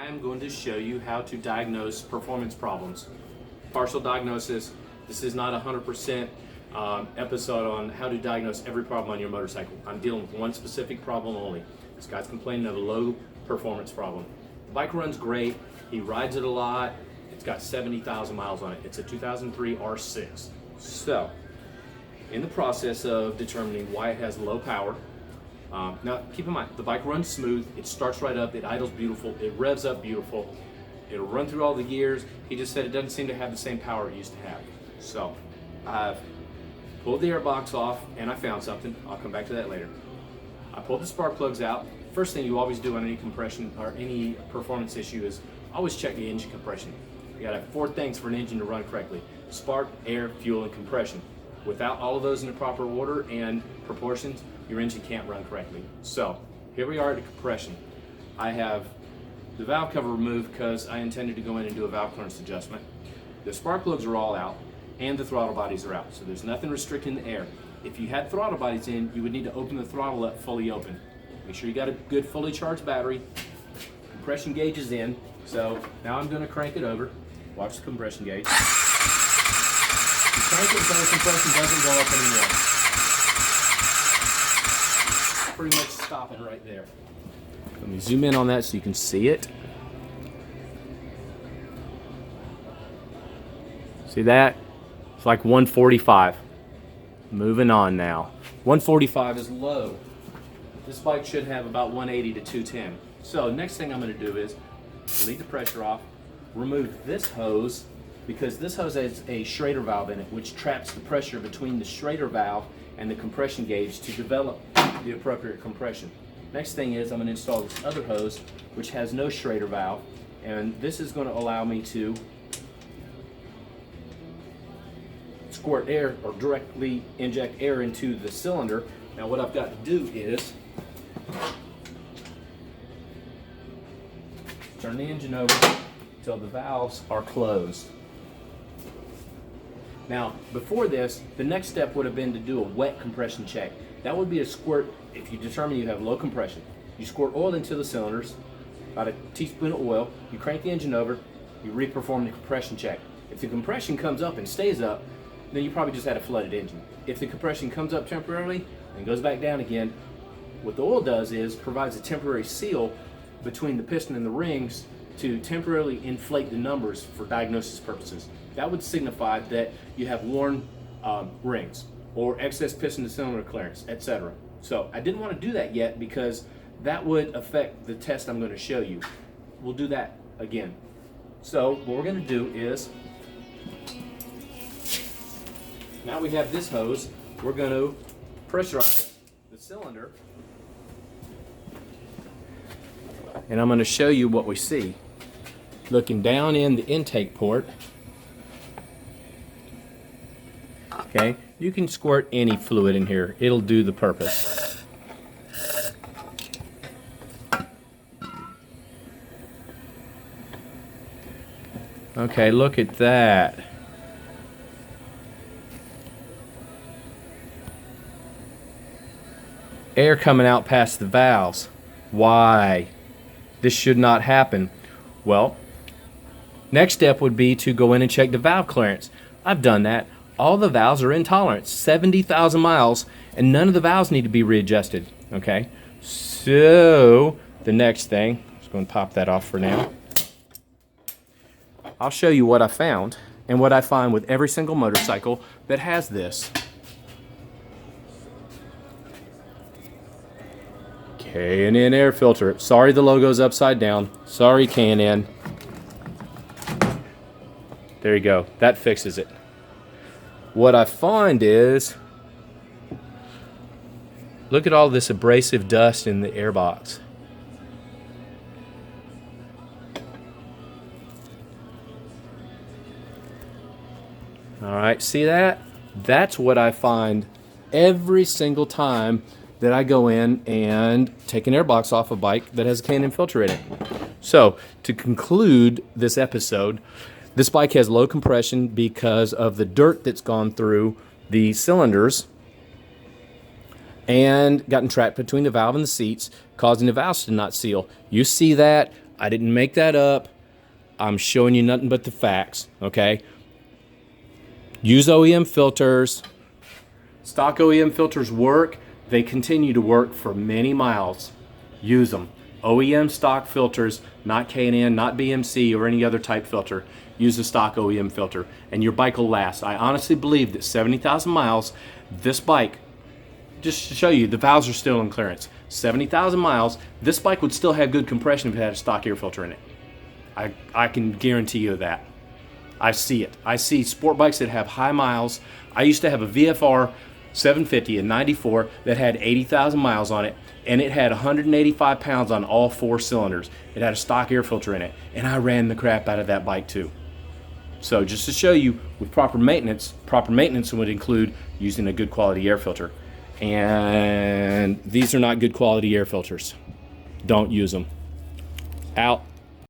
I'm going to show you how to diagnose performance problems. Partial diagnosis. This is not a 100% episode on how to diagnose every problem on your motorcycle. I'm dealing with one specific problem only. This guy's complaining of a low performance problem. The bike runs great. He rides it a lot. It's got 70,000 miles on it. It's a 2003 R6. So, in the process of determining why it has low power, now keep in mind, the bike runs smooth, it starts right up, it idles beautiful, it revs up beautiful, it'll run through all the gears. He just said it doesn't seem to have the same power it used to have. So, I've pulled the air box off and I found something. I'll come back to that later. I pulled the spark plugs out. First thing you always do on any compression or any performance issue is always check the engine compression. You gotta have 4 things for an engine to run correctly: spark, air, fuel, and compression. Without all of those in the proper order and proportions, your engine can't run correctly. So here we are at the compression. I have the valve cover removed because I intended to go in and do a valve clearance adjustment. The spark plugs are all out and the throttle bodies are out, so there's nothing restricting the air. If you had throttle bodies in, you would need to open the throttle up fully open. Make sure you got a good fully charged battery. Compression gauge is in, so now I'm going to crank it over. Watch the compression gauge. You crank it so the compression doesn't go up anymore. Pretty much stopping right there. Let me zoom in on that so you can see it. See that? It's like 145. Moving on now. 145 is low. This bike should have about 180 to 210. So next thing I'm going to do is lead the pressure off, remove this hose, because this hose has a Schrader valve in it, which traps the pressure between the Schrader valve and the compression gauge to develop the appropriate compression. Next thing is I'm going to install this other hose, which has no Schrader valve, and this is going to allow me to squirt air or directly inject air into the cylinder. Now what I've got to do is turn the engine over until the valves are closed. Now, before this, the next step would have been to do a wet compression check. That would be a squirt if you determine you have low compression. You squirt oil into the cylinders, about a teaspoon of oil, you crank the engine over, you reperform the compression check. If the compression comes up and stays up, then you probably just had a flooded engine. If the compression comes up temporarily and goes back down again, what the oil does is provides a temporary seal between the piston and the rings to temporarily inflate the numbers for diagnosis purposes. That would signify that you have worn rings or excess piston to cylinder clearance, etc. So I didn't want to do that yet because that would affect the test I'm going to show you. We'll do that again. So what we're going to do is, now we have this hose, we're going to pressurize the cylinder, and I'm going to show you what we see. Looking down in the intake port, okay, you can squirt any fluid in here, it'll do the purpose. Okay, look at that. Air coming out past the valves. Why? This should not happen. Well, next step would be to go in and check the valve clearance. I've done that. All the valves are in tolerance, 70,000 miles, and none of the valves need to be readjusted. Okay, so the next thing, I'm just going to pop that off for now. I'll show you what I found and what I find with every single motorcycle that has this. K&N air filter. Sorry the logo's upside down. Sorry K&N. There you go. That fixes it. What I find is, look at all this abrasive dust in the air box. Alright, see that? That's what I find every single time that I go in and take an airbox off a bike that has a K&N filter in it. So, to conclude this episode, this bike has low compression because of the dirt that's gone through the cylinders and gotten trapped between the valve and the seats, causing the valves to not seal. You see that I didn't make that up. I'm showing you nothing but the facts, okay? Use OEM filters. Stock OEM filters work. They continue to work for many miles. Use them. OEM stock filters, not K&N, not BMC or any other type filter. Use a stock OEM filter and your bike will last. I honestly believe that 70,000 miles, this bike, just to show you, the valves are still in clearance. 70,000 miles, this bike would still have good compression if it had a stock air filter in it. I can guarantee you that. I see it. I see sport bikes that have high miles. I used to have a VFR 750 in 94 that had 80,000 miles on it, and it had 185 pounds on all 4 cylinders. It had a stock air filter in it, and I ran the crap out of that bike too. So just to show you, with proper maintenance would include using a good quality air filter. And these are not good quality air filters. Don't use them. Out.